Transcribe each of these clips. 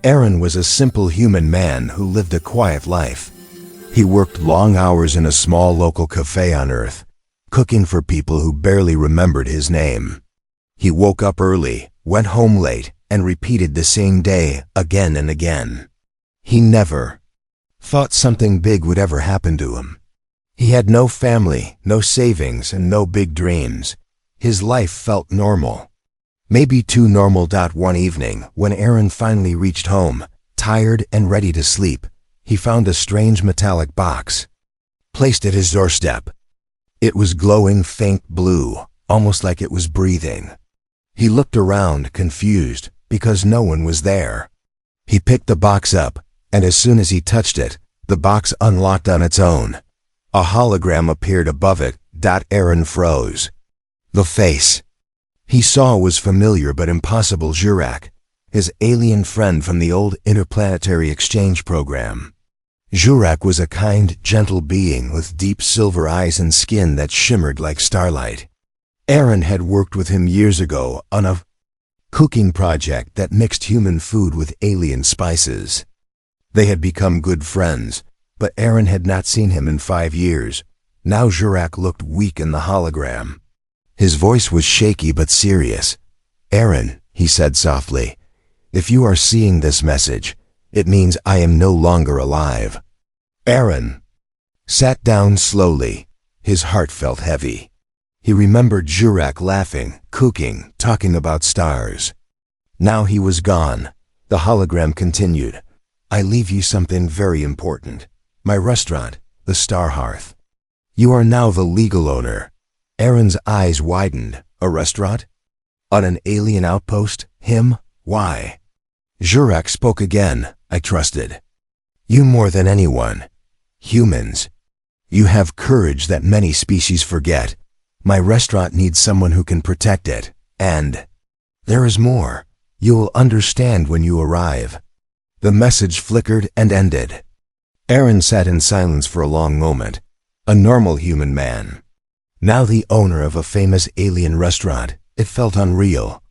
Aaron was a simple human man who lived a quiet life. He worked long hours in a small local cafe on Earth, cooking for people who barely remembered his name. He woke up early, went home late, and repeated the same day again and again. He never thought something big would ever happen to him. He had no family, no savings, and no big dreams. His life felt normal. Maybe too normal. One evening, when Aaron finally reached home, tired and ready to sleep, he found a strange metallic box placed at his doorstep. It was glowing faint blue, almost like it was breathing. He looked around, confused, because no one was there. He picked the box up, and as soon as he touched it, the box unlocked on its own. A hologram appeared above it. Aaron froze. The face he saw was familiar but impossible. Jurak, his alien friend from the old interplanetary exchange program. Jurak was a kind, gentle being with deep silver eyes and skin that shimmered like starlight. Aaron had worked with him years ago on a cooking project that mixed human food with alien spices. They had become good friends, but Aaron had not seen him in 5 years. Now Jurak looked weak in the hologram. His voice was shaky but serious. "Aaron," he said softly, "if you are seeing this message, it means I am no longer alive." Aaron sat down slowly. His heart felt heavy. He remembered Jurak laughing, cooking, talking about stars. Now he was gone. The hologram continued. "I leave you something very important. My restaurant, the Star Hearth. You are now the legal owner." Aaron's eyes widened. A restaurant? On an alien outpost? Him? Why? Jurak spoke again. "I trusted you more than anyone. Humans. You have courage that many species forget. My restaurant needs someone who can protect it. And there is more. You will understand when you arrive." The message flickered and ended. Aaron sat in silence for a long moment. A normal human man. Now the owner of a famous alien restaurant. It felt unreal.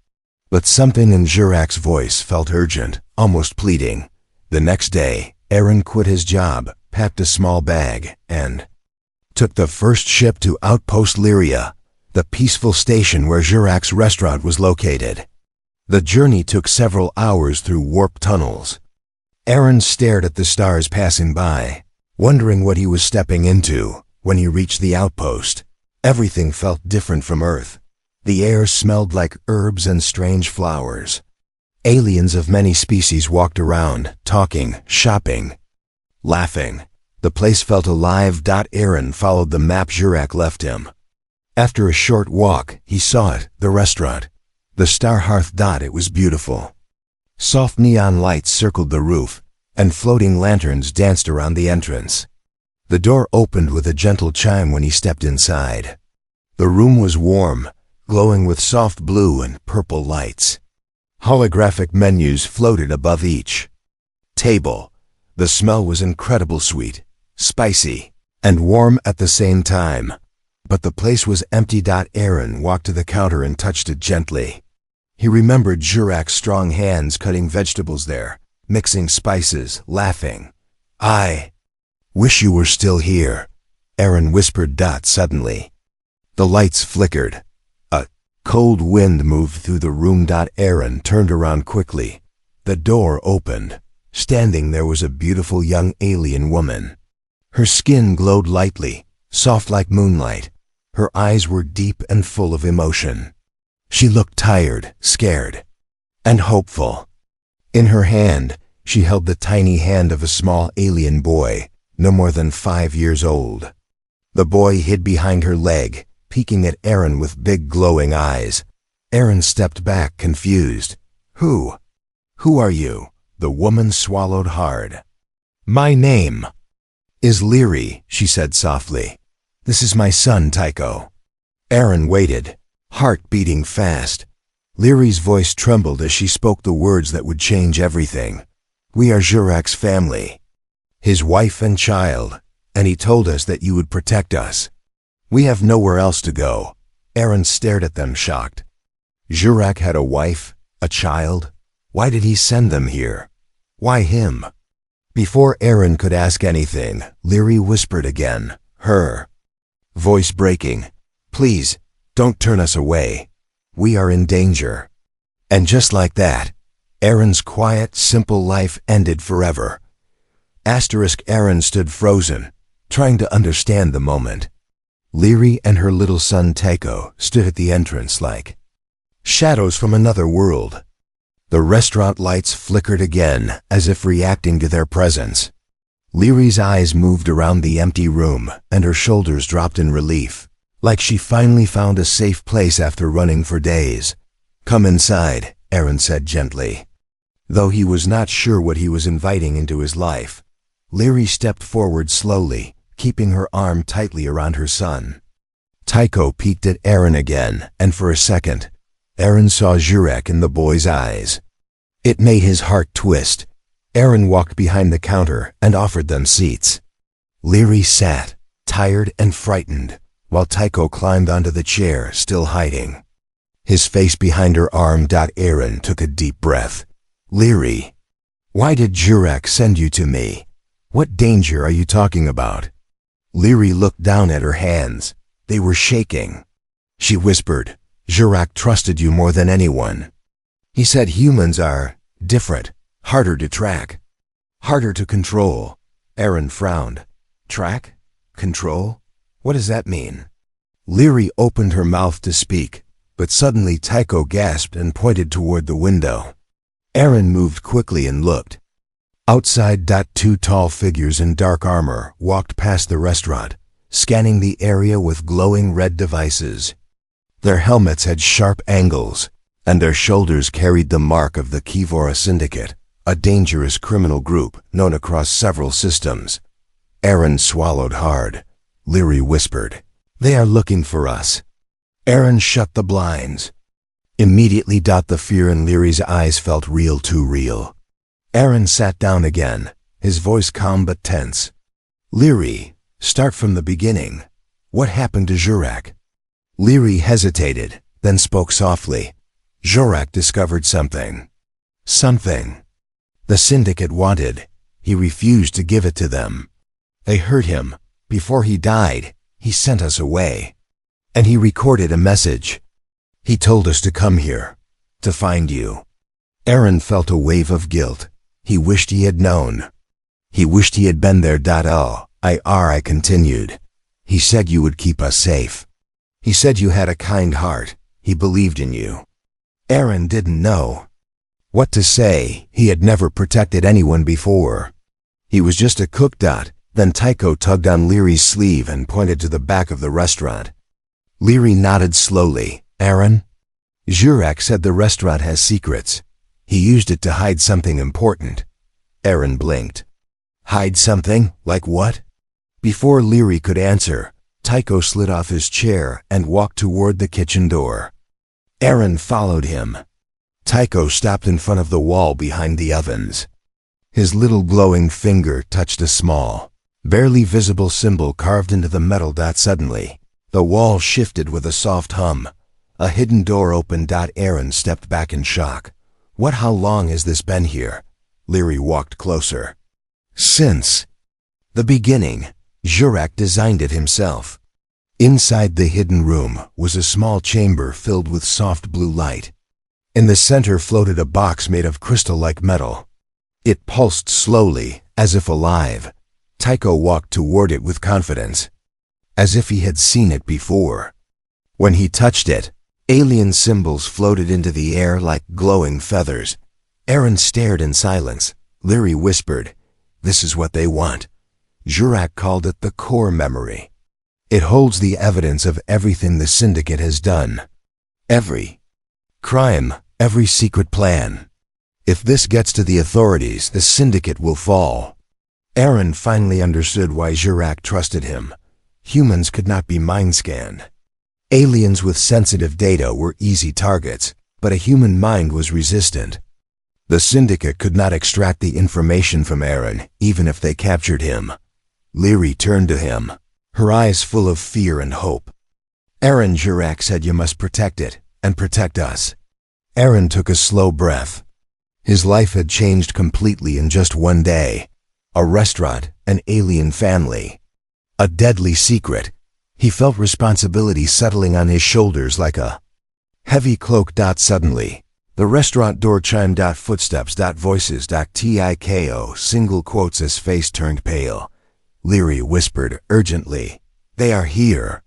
But something in Jurak's voice felt urgent, almost pleading. The next day, Aaron quit his job, packed a small bag, and took the first ship to Outpost Lyria, the peaceful station where Jurak's restaurant was located. The journey took several hours through warp tunnels. Aaron stared at the stars passing by, wondering what he was stepping into. When he reached the outpost, everything felt different from Earth. The air smelled like herbs and strange flowers. Aliens of many species walked around, talking, shopping, laughing. The place felt alive. Aaron followed the map Jurak left him. After a short walk, he saw it, the restaurant. The Star Hearth. It was beautiful. Soft neon lights circled the roof, and floating lanterns danced around the entrance. The door opened with a gentle chime when he stepped inside. The room was warm, glowing with soft blue and purple lights. Holographic menus floated above each table. The smell was incredibly sweet, spicy, and warm at the same time. But the place was empty. Aaron walked to the counter and touched it gently. He remembered Jurak's strong hands cutting vegetables there, mixing spices, laughing. "I wish you were still here," Aaron whispered. Suddenly, the lights flickered. A cold wind moved through the room. Aaron turned around quickly. The door opened. Standing there was a beautiful young alien woman. Her skin glowed lightly, soft like moonlight. Her eyes were deep and full of emotion. She looked tired, scared, and hopeful. In her hand, she held the tiny hand of a small alien boy, no more than 5 years old. The boy hid behind her leg, peeking at Aaron with big glowing eyes. Aaron stepped back, confused. Who are you?" The woman swallowed hard. "My name is Lyri," she said softly. "This is my son, Tycho." Aaron waited, heart beating fast. Lyri's voice trembled as she spoke the words that would change everything. "We are Jurak's family, his wife and child, and he told us that you would protect us. We have nowhere else to go." Aaron stared at them, shocked. Jurak had a wife, a child. Why did he send them here? Why him? Before Aaron could ask anything, Leary whispered again, her voice breaking. Please, don't turn us away. We are in danger. And just like that, Aaron's quiet, simple life ended forever. Aaron stood frozen, trying to understand the moment. Leary and her little son Tycho stood at the entrance like shadows from another world. The restaurant lights flickered again, as if reacting to their presence. Leary's eyes moved around the empty room, and her shoulders dropped in relief, like she finally found a safe place after running for days. Come inside, Aaron said gently. Though he was not sure what he was inviting into his life, Leary stepped forward slowly, keeping her arm tightly around her son. Tycho peeked at Aaron again, and for a second, Aaron saw Jurek in the boy's eyes. It made his heart twist. Aaron walked behind the counter and offered them seats. Leary sat, tired and frightened, while Tycho climbed onto the chair, still hiding. His face behind her arm. Aaron took a deep breath. Leary, why did Jurek send you to me? What danger are you talking about? Leary looked down at her hands. They were shaking. She whispered, Jurek trusted you more than anyone. He said humans are different, harder to track, harder to control. Aaron frowned. Track? Control? What does that mean? Leary opened her mouth to speak, but suddenly Tycho gasped and pointed toward the window. Aaron moved quickly and looked. Outside, two tall figures in dark armor walked past the restaurant, scanning the area with glowing red devices. Their helmets had sharp angles, and their shoulders carried the mark of the Kivora Syndicate, a dangerous criminal group known across several systems. Aaron swallowed hard. Leary whispered, They are looking for us. Aaron shut the blinds. Immediately, the fear in Leary's eyes felt real, too real. Aaron sat down again, his voice calm but tense. Leary, start from the beginning. What happened to Jurek? Leary hesitated, then spoke softly. Jurek discovered something. Something the Syndicate wanted. He refused to give it to them. They hurt him. Before he died, he sent us away. And he recorded a message. He told us to come here, to find you. Aaron felt a wave of guilt. He wished he had known. He wished he had been there. I continued. He said you would keep us safe. He said you had a kind heart. He believed in you. Aaron didn't know what to say. He had never protected anyone before. He was just a cook. Then Tycho tugged on Leary's sleeve and pointed to the back of the restaurant. Leary nodded slowly. Aaron? Jurek said the restaurant has secrets. He used it to hide something important. Aaron blinked. Hide something? Like what? Before Leary could answer, Tycho slid off his chair and walked toward the kitchen door. Aaron followed him. Tycho stopped in front of the wall behind the ovens. His little glowing finger touched a small, barely visible symbol carved into the metal. Suddenly, the wall shifted with a soft hum. A hidden door opened. Aaron stepped back in shock. How long has this been here? Leary walked closer. Since the beginning. Jurek designed it himself. Inside the hidden room was a small chamber filled with soft blue light. In the center floated a box made of crystal-like metal. It pulsed slowly, as if alive. Tycho walked toward it with confidence, as if he had seen it before. When he touched it, alien symbols floated into the air like glowing feathers. Aaron stared in silence. Leary whispered, This is what they want. Jurek called it the core memory. It holds the evidence of everything the Syndicate has done. Every crime, every secret plan. If this gets to the authorities, the Syndicate will fall. Aaron finally understood why Jurek trusted him. Humans could not be mind-scanned. Aliens with sensitive data were easy targets, but a human mind was resistant. The Syndicate could not extract the information from Aaron, even if they captured him. Leary turned to him, her eyes full of fear and hope. Aaron, Jurek said you must protect it, and protect us. Aaron took a slow breath. His life had changed completely in just one day. A restaurant, an alien family, a deadly secret. He felt responsibility settling on his shoulders like a heavy cloak. Suddenly, the restaurant door chimed. Footsteps. Voices. Tiko. Single quotes as face turned pale. Leary whispered urgently, "They are here."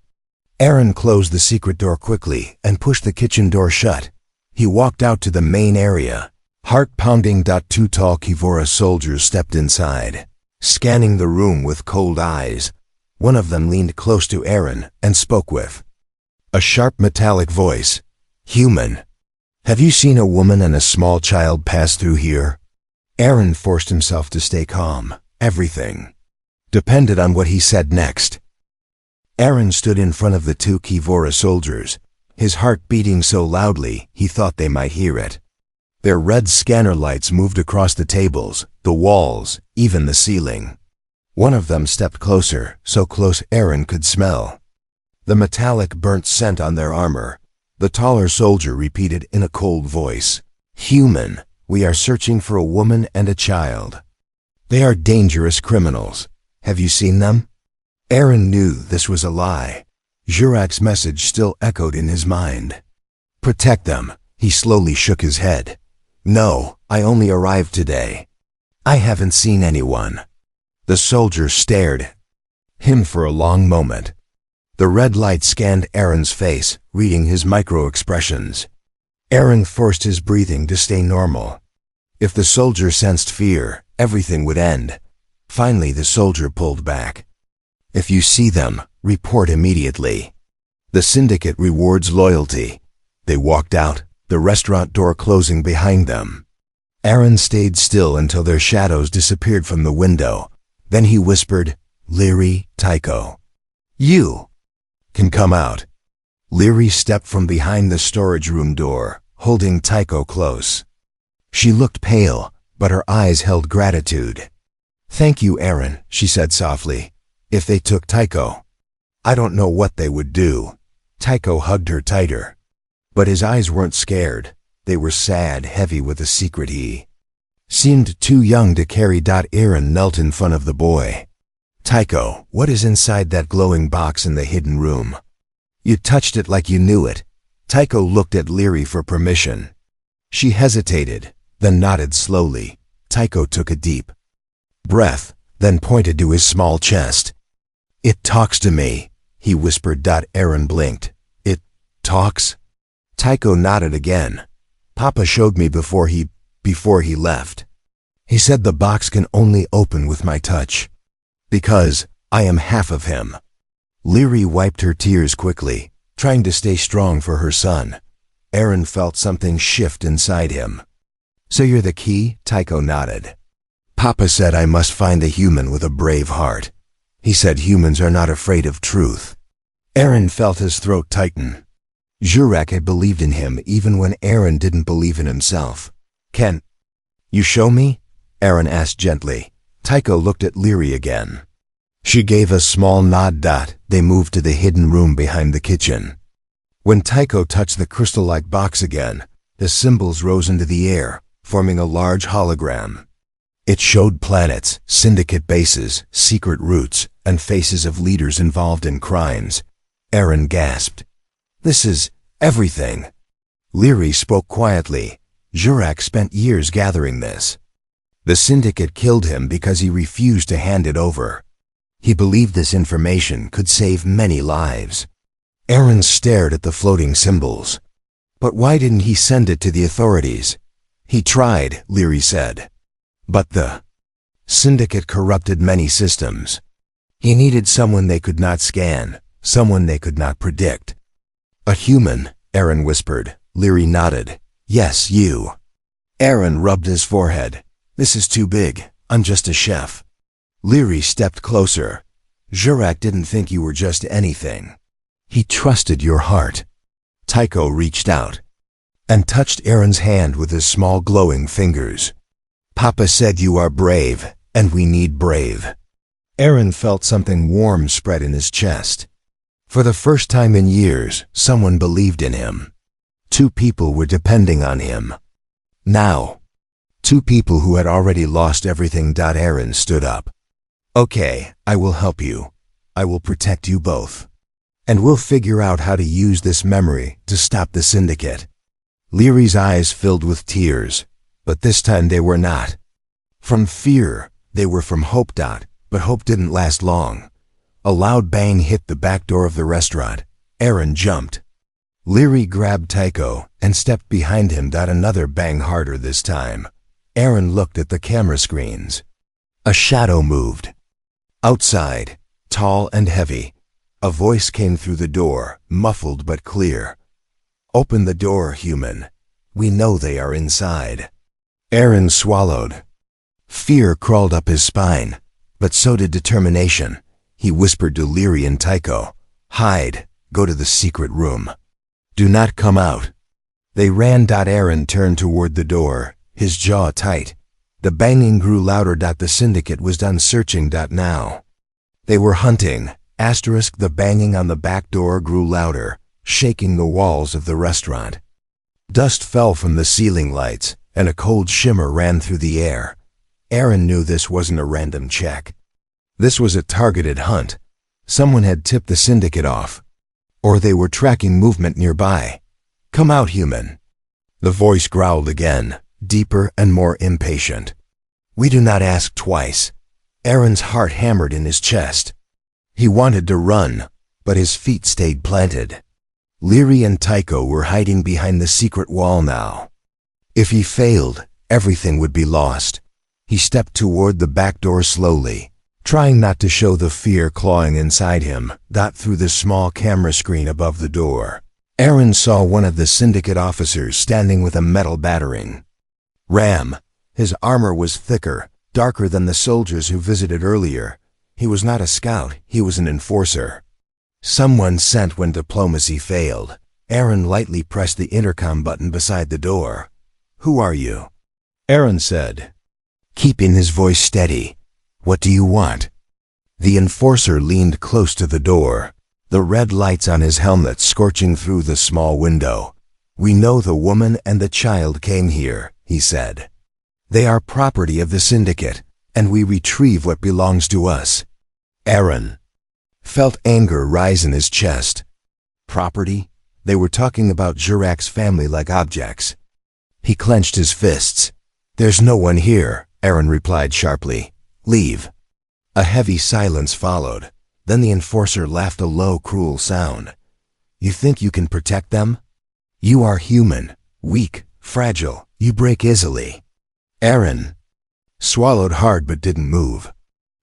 Aaron closed the secret door quickly and pushed the kitchen door shut. He walked out to the main area. Heart pounding. Two tall Kivora soldiers stepped inside, scanning the room with cold eyes. One of them leaned close to Aaron and spoke with a sharp metallic voice. "Human, have you seen a woman and a small child pass through here?" Aaron forced himself to stay calm. Everything depended on what he said next. Aaron stood in front of the two Kivora soldiers, his heart beating so loudly he thought they might hear it. Their red scanner lights moved across the tables, the walls, even the ceiling. One of them stepped closer, so close Aaron could smell the metallic burnt scent on their armor. The taller soldier repeated in a cold voice, "Human, we are searching for a woman and a child. They are dangerous criminals. Have you seen them?" Aaron knew this was a lie. Jurak's message still echoed in his mind. "Protect them." He slowly shook his head. "No, I only arrived today. I haven't seen anyone." The soldier stared him for a long moment. The red light scanned Aaron's face, reading his micro-expressions. Aaron forced his breathing to stay normal. If the soldier sensed fear, everything would end. Finally, the soldier pulled back. "If you see them, report immediately. The syndicate rewards loyalty." They walked out, the restaurant door closing behind them. Aaron stayed still until their shadows disappeared from the window. Then he whispered, "Leary, Tiko, you can come out." Leary stepped from behind the storage room door, holding Tiko close. She looked pale, but her eyes held gratitude. "Thank you, Aaron," she said softly. "If they took Tiko, I don't know what they would do." Tiko hugged her tighter. But his eyes weren't scared. They were sad, heavy with a secret he seemed too young to carry. Aaron knelt in front of the boy. "Tiko, what is inside that glowing box in the hidden room? You touched it like you knew it." Tiko looked at Leary for permission. She hesitated, then nodded slowly. Tiko took a deep breath, then pointed to his small chest. "It talks to me," he whispered. Aaron blinked. "It talks?" Tiko nodded again. "Papa showed me before he left. He said the box can only open with my touch. Because I am half of him." Leary wiped her tears quickly, trying to stay strong for her son. Aaron felt something shift inside him. "So you're the key?" Tiko nodded. "Papa said I must find a human with a brave heart. He said humans are not afraid of truth." Aaron felt his throat tighten. Jurak had believed in him even when Aaron didn't believe in himself. "Can you show me?" Aaron asked gently. Tiko looked at Leary again. She gave a small nod. They moved to the hidden room behind the kitchen. When Tiko touched the crystal-like box again, the symbols rose into the air, forming a large hologram. It showed planets, syndicate bases, secret routes, and faces of leaders involved in crimes. Aaron gasped. "This is everything." Leary spoke quietly. Jurak spent years gathering this. The syndicate killed him because he refused to hand it over. He believed this information could save many lives. Aaron stared at the floating symbols. "But why didn't he send it to the authorities?" "He tried," Leary said. "But the syndicate corrupted many systems. He needed someone they could not scan, someone they could not predict." "A human," Aaron whispered. Leary nodded. "Yes, you." Aaron rubbed his forehead. "This is too big. I'm just a chef." Leary stepped closer. "Jurak didn't think you were just anything. He trusted your heart." Tiko reached out and touched Aaron's hand with his small glowing fingers. "Papa said you are brave, and we need brave." Aaron felt something warm spread in his chest. For the first time in years, someone believed in him. Two people were depending on him. Now, Two people who had already lost everything. Aaron stood up. Okay, I will help you. I will protect you both. And we'll figure out how to use this memory to stop the syndicate. Leary's eyes filled with tears, but this time they were not from fear, they were from hope. But hope didn't last long. A loud bang hit the back door of the restaurant. Aaron jumped. Leary grabbed Tycho and stepped behind him. Another bang, harder this time. Aaron looked at the camera screens. A shadow moved. Outside, tall and heavy, a voice came through the door, muffled but clear. Open the door, human. We know they are inside. Aaron swallowed. Fear crawled up his spine, but so did determination. He whispered to Leary and Tycho, "Hide, go to the secret room. Do not come out." They ran. Aaron turned toward the door, his jaw tight. The banging grew louder. The syndicate was done searching. Now they were hunting. The banging on the back door grew louder, shaking the walls of the restaurant. Dust fell from the ceiling lights, and a cold shimmer ran through the air. Aaron knew this wasn't a random check. This was a targeted hunt. Someone had tipped the syndicate off, or they were tracking movement nearby. "Come out, human." The voice growled again, deeper and more impatient. "We do not ask twice." Aaron's heart hammered in his chest. He wanted to run, but his feet stayed planted. Leary and Tycho were hiding behind the secret wall now. If he failed, everything would be lost. He stepped toward the back door slowly, trying not to show the fear clawing inside him. Through the small camera screen above the door, Aaron saw one of the syndicate officers standing with a metal battering ram. His armor was thicker, darker than the soldiers who visited earlier. He was not a scout, he was an enforcer. Someone sent when diplomacy failed. Aaron lightly pressed the intercom button beside the door. "Who are you?" Aaron said, keeping his voice steady. "What do you want?" The enforcer leaned close to the door, the red lights on his helmet scorching through the small window. "We know the woman and the child came here," he said. "They are property of the syndicate, and we retrieve what belongs to us." Aaron felt anger rise in his chest. Property? They were talking about Jurak's family like objects. He clenched his fists. "There's no one here," Aaron replied sharply. "Leave." A heavy silence followed. Then the enforcer laughed, a low, cruel sound. "You think you can protect them? You are human, weak, fragile. You break easily." Aaron swallowed hard but didn't move.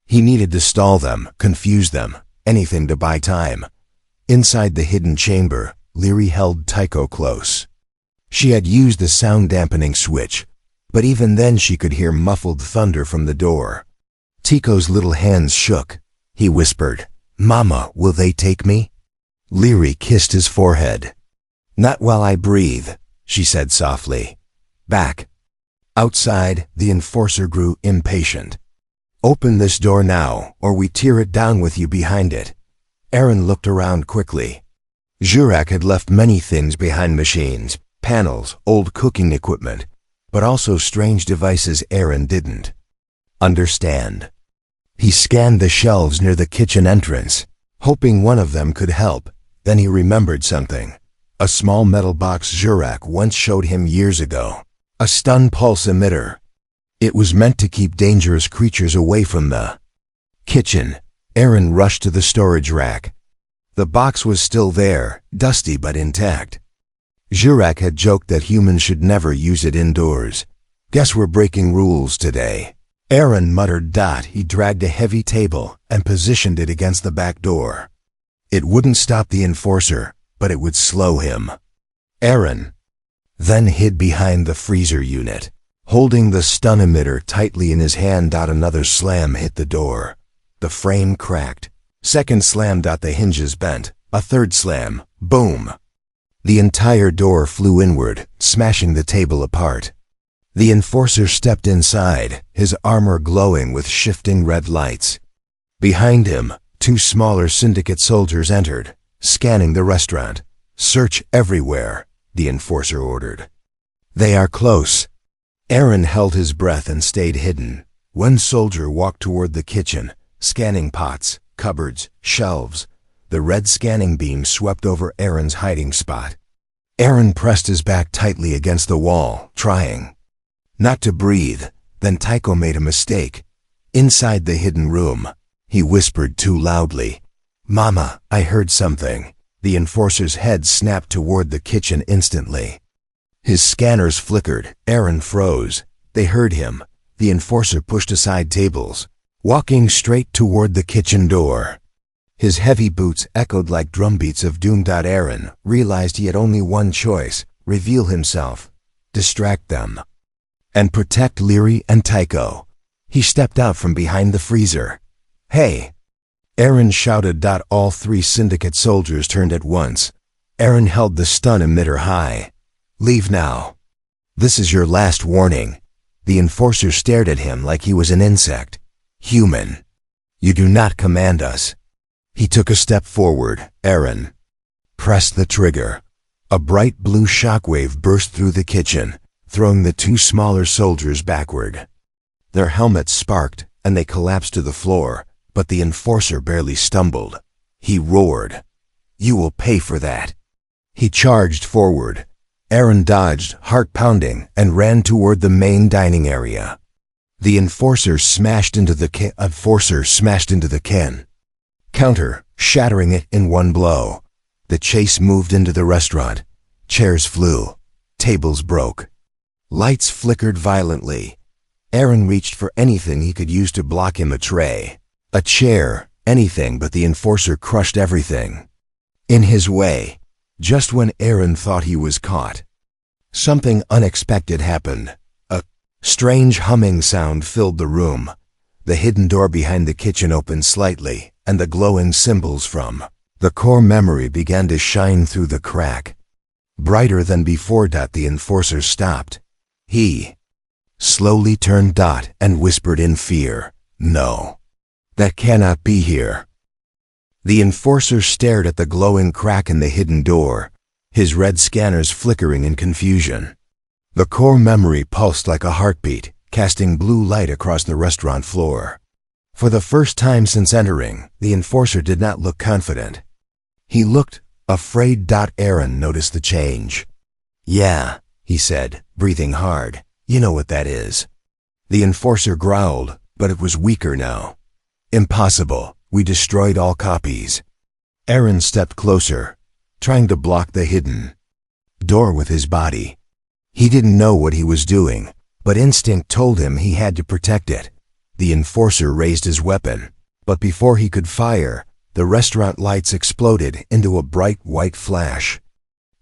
He needed to stall them, confuse them, anything to buy time. Inside the hidden chamber, Leary held Tycho close. She had used the sound-dampening switch, but even then she could hear muffled thunder from the door. Tycho's little hands shook. He whispered, "Mama, will they take me?" Leary kissed his forehead. "Not while I breathe," she said softly. "Back." Outside, the enforcer grew impatient. "Open this door now, or we tear it down with you behind it." Aaron looked around quickly. Jurak had left many things behind: machines, panels, old cooking equipment, but also strange devices Aaron didn't understand. He scanned the shelves near the kitchen entrance, hoping one of them could help. Then he remembered something. A small metal box Jurak once showed him years ago. A stun pulse emitter. It was meant to keep dangerous creatures away from the kitchen. Aaron rushed to the storage rack. The box was still there, dusty but intact. Jurak had joked that humans should never use it indoors. "Guess we're breaking rules today." Aaron muttered. He dragged a heavy table and positioned it against the back door. It wouldn't stop the enforcer, but it would slow him. Aaron then hid behind the freezer unit, holding the stun emitter tightly in his hand. Another slam hit the door. The frame cracked. Second slam. The hinges bent. A third slam. Boom. The entire door flew inward, smashing the table apart. The enforcer stepped inside, his armor glowing with shifting red lights. Behind him, two smaller syndicate soldiers entered, scanning the restaurant. "Search everywhere," the enforcer ordered. "They are close." Aaron held his breath and stayed hidden. One soldier walked toward the kitchen, scanning pots, cupboards, shelves. The red scanning beam swept over Aaron's hiding spot. Aaron pressed his back tightly against the wall, trying not to breathe. Then Tycho made a mistake. Inside the hidden room, he whispered too loudly, "Mama, I heard something." The enforcer's head snapped toward the kitchen instantly. His scanners flickered. Aaron froze. They heard him. The enforcer pushed aside tables, walking straight toward the kitchen door. His heavy boots echoed like drumbeats of doom. Aaron realized he had only one choice: reveal himself, distract them, and protect Leary and Tycho. He stepped out from behind the freezer. "Hey!" Aaron shouted. All 3 syndicate soldiers turned at once. Aaron held the stun emitter high. "Leave now. This is your last warning." The enforcer stared at him like he was an insect. "Human, you do not command us." He took a step forward. Aaron pressed the trigger. A bright blue shockwave burst through the kitchen, throwing the 2 smaller soldiers backward. Their helmets sparked, and they collapsed to the floor, but the enforcer barely stumbled. He roared, "You will pay for that." He charged forward. Aaron dodged, heart pounding, and ran toward the main dining area. The enforcer smashed into the can counter, shattering it in one blow. The chase moved into the restaurant. Chairs flew. Tables broke. Lights flickered violently. Aaron reached for anything he could use to block him: a tray, a chair, anything, but the enforcer crushed everything in his way. Just when Aaron thought he was caught, something unexpected happened. A strange humming sound filled the room. The hidden door behind the kitchen opened slightly, and the glowing symbols from the core memory began to shine through the crack. Brighter than before. The enforcer stopped. He slowly turned and whispered in fear, "No, that cannot be here." The enforcer stared at the glowing crack in the hidden door, his red scanners flickering in confusion. The core memory pulsed like a heartbeat, casting blue light across the restaurant floor. For the first time since entering, the enforcer did not look confident. He looked afraid. Aaron noticed the change. "Yeah," he said, breathing hard. "You know what that is." The enforcer growled, but it was weaker now. "Impossible. We destroyed all copies." Aaron stepped closer, trying to block the hidden door with his body. He didn't know what he was doing, but instinct told him he had to protect it. The enforcer raised his weapon, but before he could fire, the restaurant lights exploded into a bright white flash.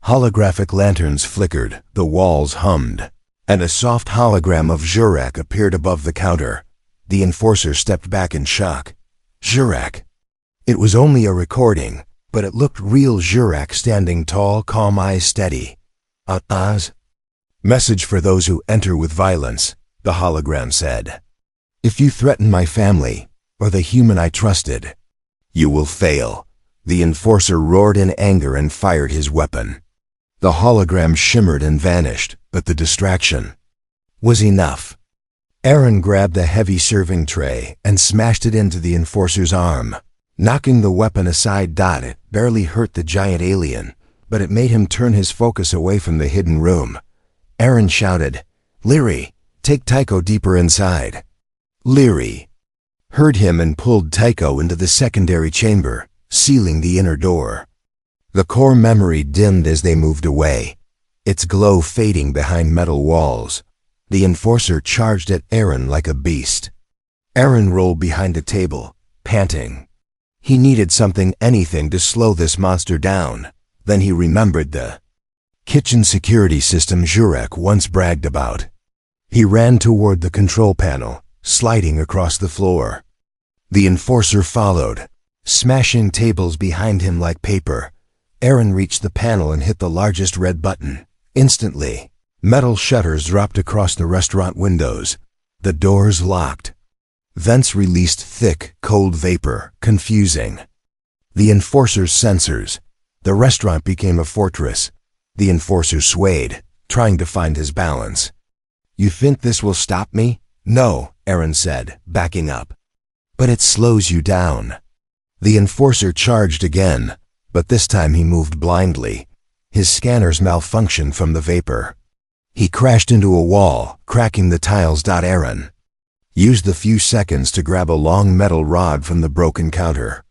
Holographic lanterns flickered, the walls hummed, and a soft hologram of Jurak appeared above the counter. The enforcer stepped back in shock. Jurak. It was only a recording, but it looked real. Jurak standing tall, calm eyes steady. Oz. "Message for those who enter with violence," the hologram said. "If you threaten my family, or the human I trusted, you will fail." The enforcer roared in anger and fired his weapon. The hologram shimmered and vanished, but the distraction was enough. Aaron grabbed the heavy serving tray and smashed it into the enforcer's arm, knocking the weapon aside. It barely hurt the giant alien, but it made him turn his focus away from the hidden room. Aaron shouted, "Leary, take Tycho deeper inside." Leary heard him and pulled Tycho into the secondary chamber, sealing the inner door. The core memory dimmed as they moved away, its glow fading behind metal walls. The enforcer charged at Aaron like a beast. Aaron rolled behind a table, panting. He needed something, anything, to slow this monster down. Then he remembered the kitchen security system Jurak once bragged about. He ran toward the control panel, sliding across the floor. The enforcer followed, smashing tables behind him like paper. Aaron reached the panel and hit the largest red button. Instantly, metal shutters dropped across the restaurant windows. The doors locked. Vents released thick, cold vapor, confusing the enforcer's sensors. The restaurant became a fortress. The enforcer swayed, trying to find his balance. You think this will stop me? No, Aaron said, backing up. But it slows you down. The enforcer charged again, but this time he moved blindly. His scanners malfunctioned from the vapor. He crashed into a wall, cracking the tiles. Aaron used the few seconds to grab a long metal rod from the broken counter.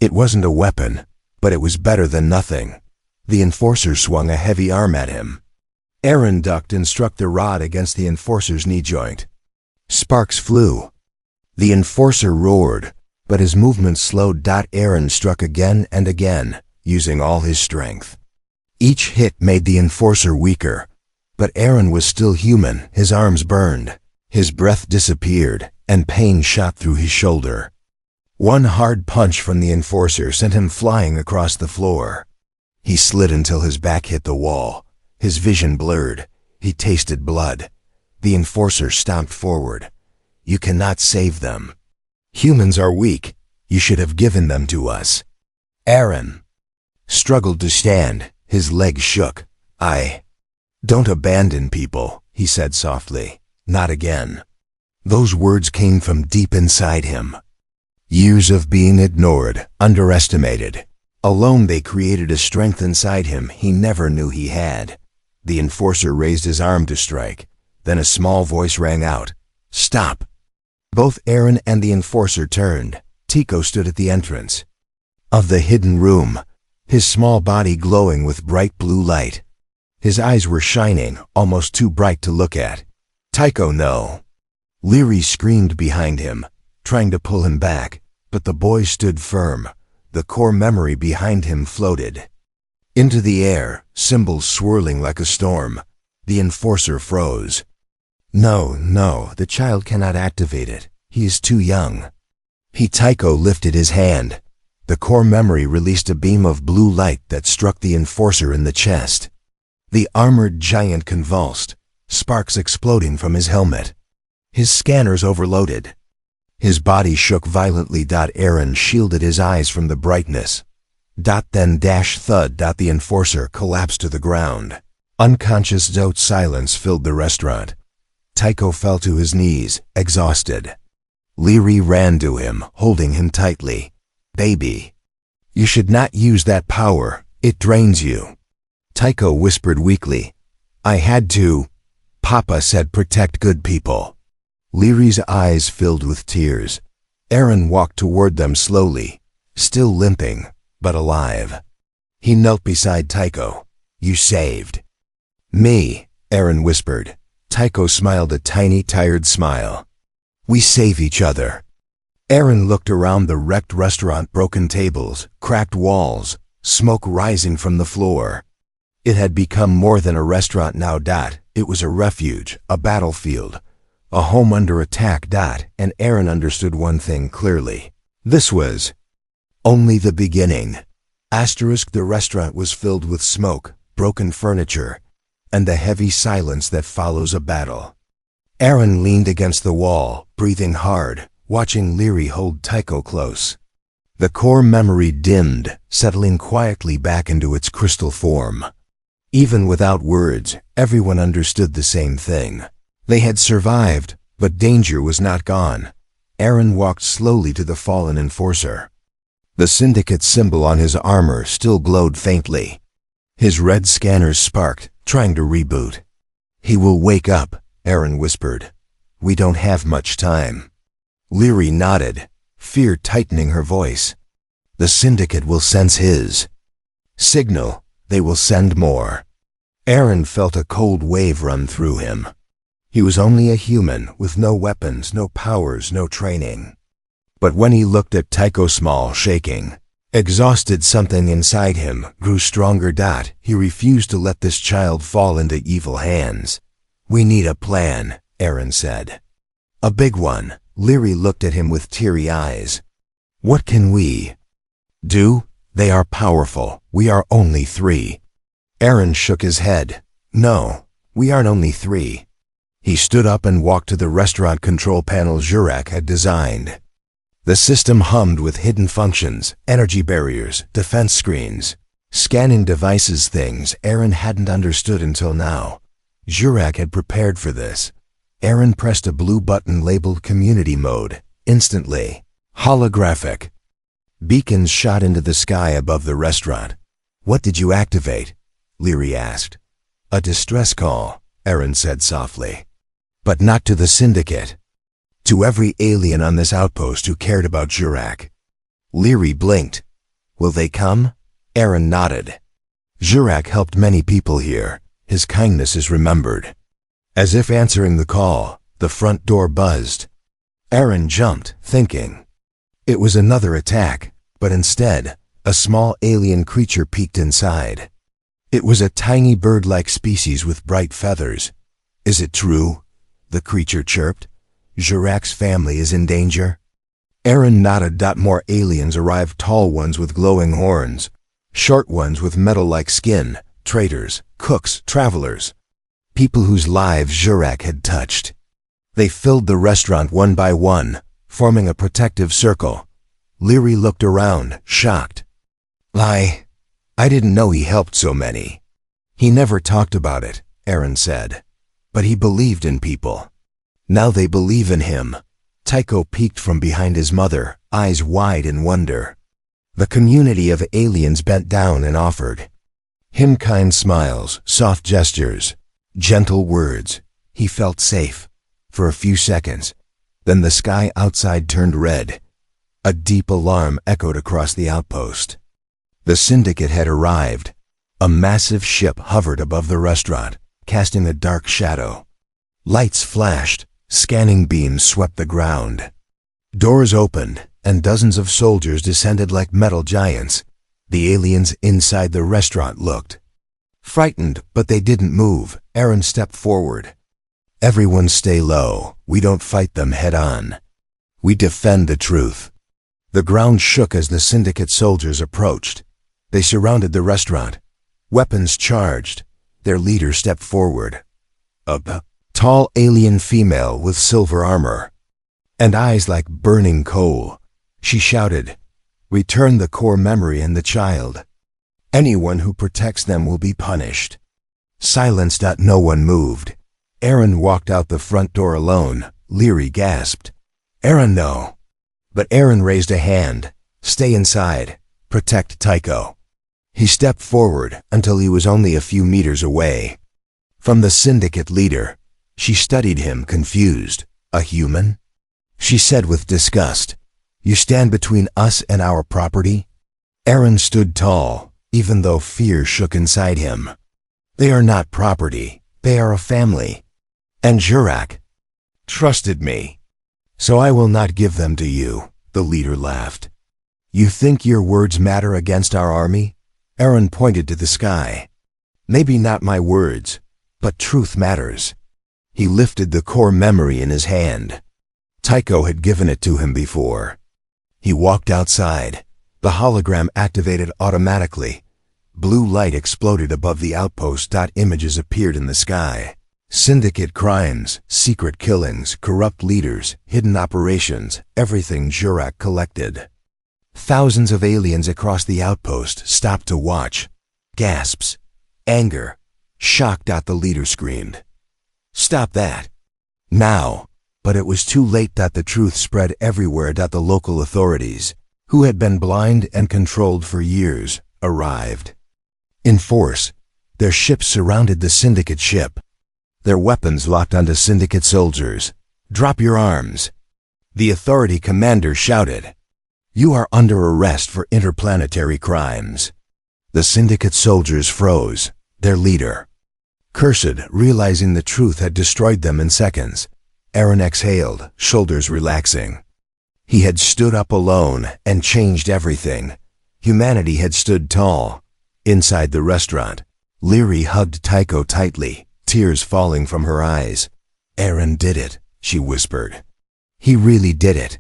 It wasn't a weapon, but it was better than nothing. The enforcer swung a heavy arm at him. Aaron ducked and struck the rod against the enforcer's knee joint. Sparks flew. The enforcer roared, but his movement slowed. Aaron struck again and again, using all his strength. Each hit made the enforcer weaker, but Aaron was still human. His arms burned, his breath disappeared, and pain shot through his shoulder. One hard punch from the enforcer sent him flying across the floor. He slid until his back hit the wall. His vision blurred. He tasted blood. The enforcer stomped forward. You cannot save them. Humans are weak. You should have given them to us. Aaron struggled to stand. His legs shook. Don't abandon people, he said softly. Not again. Those words came from deep inside him. Years of being ignored, underestimated. Alone they created a strength inside him he never knew he had. The enforcer raised his arm to strike. Then a small voice rang out. Stop! Both Aaron and the enforcer turned. Tico stood at the entrance of the hidden room, his small body glowing with bright blue light. His eyes were shining, almost too bright to look at. Tycho, no! Leary screamed behind him, trying to pull him back, but the boy stood firm. The core memory behind him floated into the air, symbols swirling like a storm. The enforcer froze. No, the child cannot activate it. He is too young. Tycho lifted his hand. The core memory released a beam of blue light that struck the enforcer in the chest. The armored giant convulsed, sparks exploding from his helmet. His scanners overloaded. His body shook violently. Aaron shielded his eyes from the brightness. Then thud. The enforcer collapsed to the ground. Unconscious silence filled the restaurant. Tycho fell to his knees, exhausted. Leary ran to him, holding him tightly. Baby, you should not use that power. It drains you. Tycho whispered weakly. I had to. Papa said protect good people. Leary's eyes filled with tears. Aaron walked toward them slowly, still limping, but alive. He knelt beside Tycho. You saved me, Aaron whispered. Tycho smiled a tiny, tired smile. We save each other. Aaron looked around the wrecked restaurant, broken tables, cracked walls, smoke rising from the floor. It had become more than a restaurant now. It was a refuge, a battlefield, a home under attack. And Aaron understood one thing clearly. This was only the beginning. The restaurant was filled with smoke, broken furniture, and the heavy silence that follows a battle. Aaron leaned against the wall, breathing hard, watching Leary hold Tycho close. The core memory dimmed, settling quietly back into its crystal form. Even without words, everyone understood the same thing. They had survived, but danger was not gone. Aaron walked slowly to the fallen enforcer. The syndicate symbol on his armor still glowed faintly. His red scanners sparked, trying to reboot. He will wake up, Aaron whispered. We don't have much time. Leary nodded, fear tightening her voice. The syndicate will sense his signal. They will send more. Aaron felt a cold wave run through him. He was only a human with no weapons, no powers, no training. But when he looked at Tycho Small shaking, exhausted, something inside him grew stronger. He refused to let this child fall into evil hands. We need a plan, Aaron said. A big one. Leary looked at him with teary eyes. What can we do? They are powerful. We are only 3. Aaron shook his head. No, we aren't only 3. He stood up and walked to the restaurant control panel Jurak had designed. The system hummed with hidden functions, energy barriers, defense screens, scanning devices, things Aaron hadn't understood until now. Jurak had prepared for this. Aaron pressed a blue button labeled Community Mode. Instantly, holographic beacons shot into the sky above the restaurant. "What did you activate?" Leary asked. "A distress call," Aaron said softly. "But not to the Syndicate. To every alien on this outpost who cared about Jurak." Leary blinked. "Will they come?" Aaron nodded. "Jurak helped many people here. His kindness is remembered." As if answering the call, the front door buzzed. Aaron jumped, thinking. It was another attack, but instead, a small alien creature peeked inside. It was a tiny bird-like species with bright feathers. "Is it true?" the creature chirped. "Jurak's family is in danger?" Aaron nodded. More aliens arrived, tall ones with glowing horns, short ones with metal-like skin, traders, cooks, travelers, people whose lives Jurak had touched. They filled the restaurant one by one, forming a protective circle. Leary looked around, shocked. I didn't know he helped so many." "He never talked about it," Aaron said. "But he believed in people. Now they believe in him." Tycho peeked from behind his mother, eyes wide in wonder. The community of aliens bent down and offered him kind smiles, soft gestures, gentle words. He felt safe for a few seconds. Then the sky outside turned red. A deep alarm echoed across the outpost. The Syndicate had arrived. A massive ship hovered above the restaurant, casting a dark shadow. Lights flashed, scanning beams swept the ground. Doors opened, and dozens of soldiers descended like metal giants. The aliens inside the restaurant looked frightened, but they didn't move. Aaron stepped forward. "Everyone stay low. We don't fight them head-on. We defend the truth." The ground shook as the Syndicate soldiers approached. They surrounded the restaurant, weapons charged. Their leader stepped forward. A tall alien female with silver armor and eyes like burning coal. She shouted, "Return the core memory and the child. Anyone who protects them will be punished." Silence. No one moved. Aaron walked out the front door alone. Leary gasped. "Aaron, no." But Aaron raised a hand. "Stay inside. Protect Tycho." He stepped forward until he was only a few meters away from the Syndicate leader. She studied him, confused. "A human?" she said with disgust. "You stand between us and our property?" Aaron stood tall, even though fear shook inside him. "They are not property. They are a family. And Jurak trusted me. So I will not give them to you," the leader laughed. "You think your words matter against our army?" Aaron pointed to the sky. "Maybe not my words, but truth matters." He lifted the core memory in his hand. Tycho had given it to him before. He walked outside. The hologram activated automatically. Blue light exploded above the outpost. Images appeared in the sky. Syndicate crimes, secret killings, corrupt leaders, hidden operations, everything Jurak collected. Thousands of aliens across the outpost stopped to watch. Gasps, anger, shock. The leader screamed, "Stop that! Now!" But it was too late. The truth spread everywhere. The local authorities, who had been blind and controlled for years, arrived. In force, their ships surrounded the Syndicate ship. Their weapons locked onto Syndicate soldiers. "Drop your arms!" The authority commander shouted. "You are under arrest for interplanetary crimes." The Syndicate soldiers froze. Their leader cursed, realizing the truth had destroyed them in seconds. Aaron exhaled, shoulders relaxing. He had stood up alone and changed everything. Humanity had stood tall. Inside the restaurant, Leary hugged Tycho tightly, tears falling from her eyes. "Aaron did it," she whispered. "He really did it."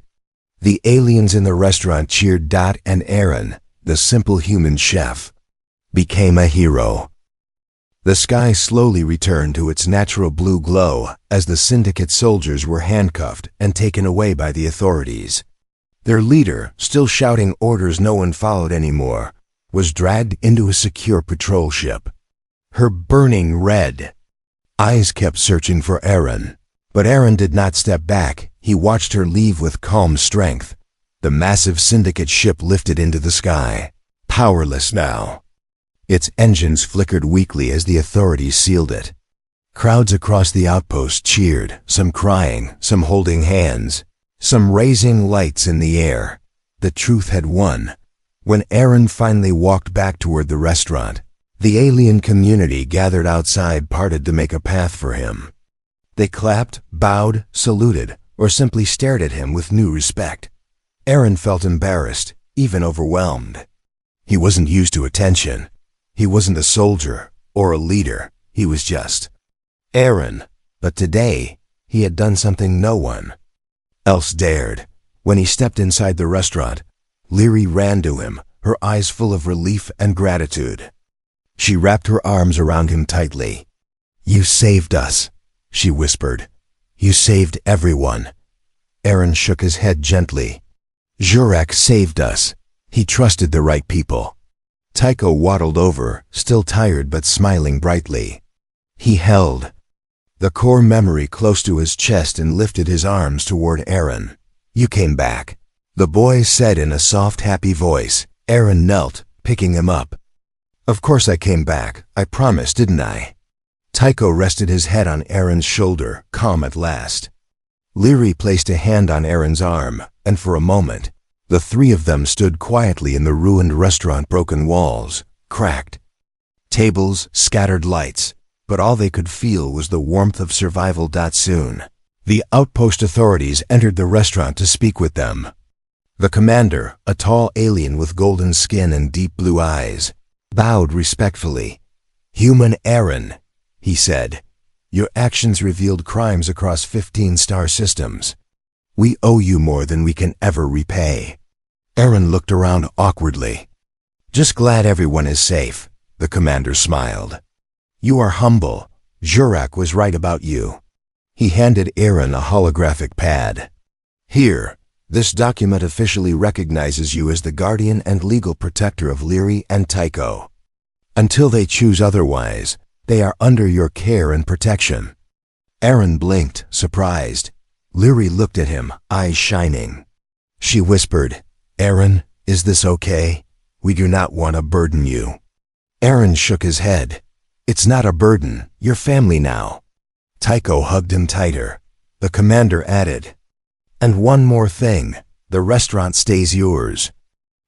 The aliens in the restaurant cheered. And Aaron, the simple human chef, became a hero. The sky slowly returned to its natural blue glow as the Syndicate soldiers were handcuffed and taken away by the authorities. Their leader, still shouting orders no one followed anymore, was dragged into a secure patrol ship. Her burning red eyes kept searching for Aaron, But Aaron did not step back. He watched her leave with calm strength. The massive syndicate ship lifted into the sky, powerless now. Its engines flickered weakly as the authorities sealed it. Crowds across the outpost cheered, some crying, some holding hands, some raising lights in the air. The truth had won. When Aaron finally walked back toward the restaurant, the alien community gathered outside parted to make a path for him. They clapped, bowed, saluted, or simply stared at him with new respect. Aaron felt embarrassed, even overwhelmed. He wasn't used to attention. He wasn't a soldier or a leader. He was just Aaron. But today, he had done something no one else dared. When he stepped inside the restaurant, Leary ran to him, her eyes full of relief and gratitude. She wrapped her arms around him tightly. "You saved us," she whispered. "You saved everyone." Aaron shook his head gently. "Jurak saved us. He trusted the right people." Tycho waddled over, still tired but smiling brightly. He held the core memory close to his chest and lifted his arms toward Aaron. "You came back," the boy said in a soft, happy voice. Aaron knelt, picking him up. "Of course I came back. I promised, didn't I?" Tycho rested his head on Aaron's shoulder, calm at last. Leary placed a hand on Aaron's arm, and for a moment, the three of them stood quietly in the ruined restaurant. Broken walls, cracked tables, scattered lights, but all they could feel was the warmth of survival. Soon, the outpost authorities entered the restaurant to speak with them. The commander, a tall alien with golden skin and deep blue eyes, bowed respectfully. "Human Aaron," he said, "your actions revealed crimes across 15 star systems. We owe you more than we can ever repay." Aaron looked around awkwardly. "Just glad everyone is safe," the commander smiled. "You are humble. Jurak was right about you." He handed Aaron a holographic pad. "Here, this document officially recognizes you as the guardian and legal protector of Leary and Tycho. Until they choose otherwise, they are under your care and protection." Aaron blinked, surprised. Leary looked at him, eyes shining. She whispered, "Aaron, is this okay? We do not want to burden you." Aaron shook his head. "It's not a burden. You're family now." Tycho hugged him tighter. The commander added, "And one more thing, the restaurant stays yours.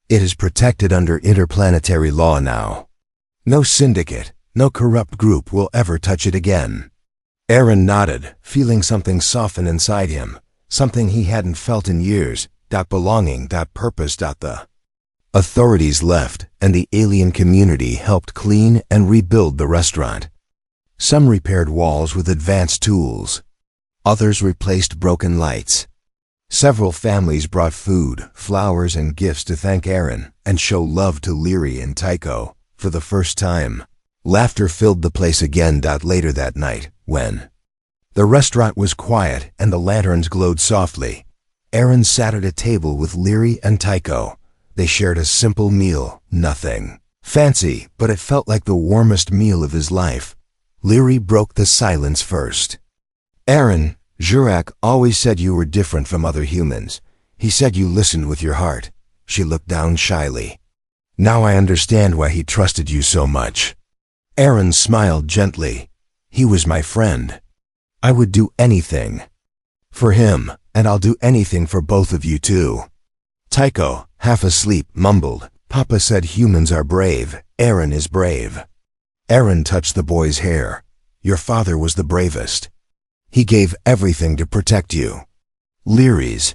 It is protected under interplanetary law now. No syndicate, no corrupt group will ever touch it again." Aaron nodded, feeling something soften inside him, something he hadn't felt in years. Belonging, purpose. The authorities left, and the alien community helped clean and rebuild the restaurant. Some repaired walls with advanced tools. Others replaced broken lights. Several families brought food, flowers, and gifts to thank Aaron and show love to Leary and Tycho. For the first time, laughter filled the place again. Later that night, when the restaurant was quiet and the lanterns glowed softly, Aaron sat at a table with Leary and Tycho. They shared a simple meal, nothing fancy, but it felt like the warmest meal of his life. Leary broke the silence first. "Aaron, Jurak always said you were different from other humans. He said you listened with your heart." She looked down shyly. "Now I understand why he trusted you so much." Aaron smiled gently. "He was my friend. I would do anything for him, and I'll do anything for both of you too." Tycho, half asleep, mumbled, "Papa said humans are brave. Aaron is brave." Aaron touched the boy's hair. "Your father was the bravest. He gave everything to protect you." Leary's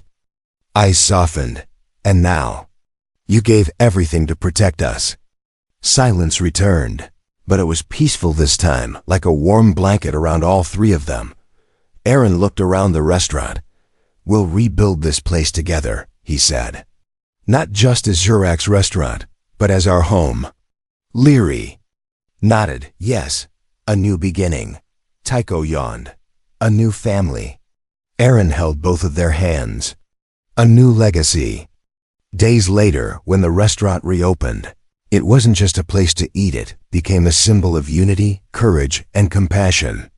eyes softened. "And now, you gave everything to protect us." Silence returned, but it was peaceful this time, like a warm blanket around all three of them. Aaron looked around the restaurant. "We'll rebuild this place together," he said. "Not just as Jurak's restaurant, but as our home." Leary nodded. "Yes, a new beginning." Tycho yawned. "A new family." Aaron held both of their hands. "A new legacy." Days later, when the restaurant reopened, it wasn't just a place to eat. It became a symbol of unity, courage, and compassion.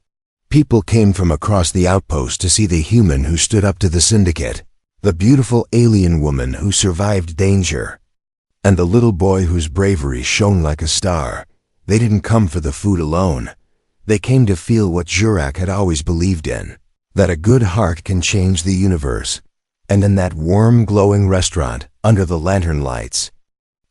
People came from across the outpost to see the human who stood up to the syndicate, the beautiful alien woman who survived danger, and the little boy whose bravery shone like a star. They didn't come for the food alone. They came to feel what Jurak had always believed in, that a good heart can change the universe. And in that warm, glowing restaurant, under the lantern lights,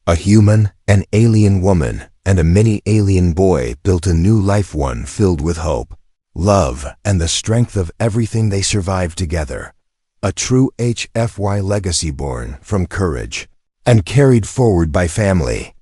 a human, an alien woman, and a mini-alien boy built a new life, one filled with hope, love, and the strength of everything they survived together. A true HFY legacy born from courage and carried forward by family.